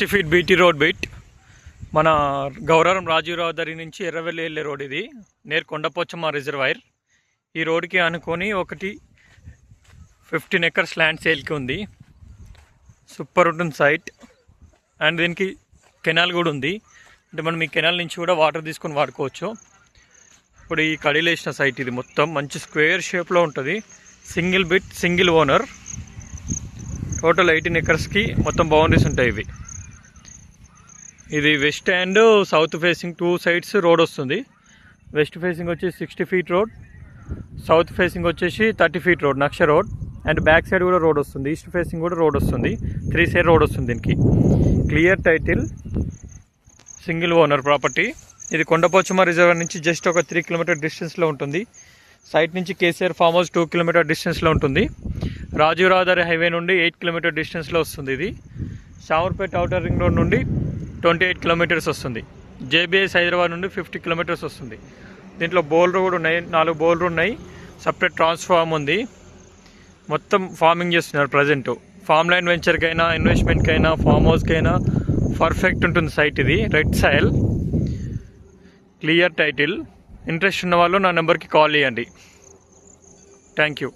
50 feet BT road bit మన గౌరవరం రాజీవ్ రహదారి నుంచి ఎర్రవెల్లి వెళ్ళే రోడ్ ఇది నేర్ కొండపోచమ్మ రిజర్వాయర్. ఈ రోడ్కి అనుకొని ఒకటి 15 ఎకర్స్ ల్యాండ్ సేల్కి ఉంది. సూపర్ ఉంటుంది సైట్. అండ్ దీనికి కెనాల్ కూడా ఉంది, అంటే మనం ఈ కెనాల్ నుంచి కూడా వాటర్ తీసుకొని వాడుకోవచ్చు. ఇప్పుడు ఈ కడీలు వేసిన సైట్ ఇది మొత్తం మంచి స్క్వేర్ షేప్లో ఉంటుంది. Single bit single owner. Total 18 ఎకర్స్కి మొత్తం బౌండరీస్ ఉంటాయి. ఇది west and south facing 2 sides road వస్తుంది. వెస్ట్ ఫేసింగ్ వచ్చేసి 60 ఫీట్ రోడ్, సౌత్ ఫేసింగ్ వచ్చేసి 30 ఫీట్ రోడ్ నక్ష రోడ్. అండ్ బ్యాక్ సైడ్ కూడా రోడ్ వస్తుంది, ఈస్ట్ ఫేసింగ్ కూడా రోడ్ వస్తుంది. 3 సైడ్ రోడ్ వస్తుంది. దీనికి clear title, single owner property. ఇది కొండపోచమ్మ రిజర్వర్ నుంచి జస్ట్ ఒక 3 కిలోమీటర్ డిస్టెన్స్లో ఉంటుంది. సైట్ నుంచి కేసీఆర్ ఫామ్ హౌస్ 2 కిలోమీటర్ డిస్టెన్స్లో ఉంటుంది. రాజీవ్ రహదారి హైవే నుండి 8 కిలోమీటర్ డిస్టెన్స్లో వస్తుంది. ఇది షామర్పేట అవుటర్ రింగ్ రోడ్ నుండి 28 కిలోమీటర్స్ వస్తుంది. జేబీఎస్ హైదరాబాద్ నుండి 50 కిలోమీటర్స్ వస్తుంది. దీంట్లో బౌలర్ కూడా ఉన్నాయి, 4 బౌలర్ ఉన్నాయి. సపరేట్ ట్రాన్స్ఫార్మ్ ఉంది. మొత్తం ఫార్మింగ్ చేస్తున్నారు ప్రజెంట్. ఫార్మ్ ల్యాండ్ వెంచర్కైనా, ఇన్వెస్ట్మెంట్కైనా, ఫామ్ హౌస్కైనా పర్ఫెక్ట్ ఉంటుంది సైట్. ఇది red soil, clear title. Interest ఉన్న వాళ్ళు నా నెంబర్కి కాల్ చేయండి. Thank you.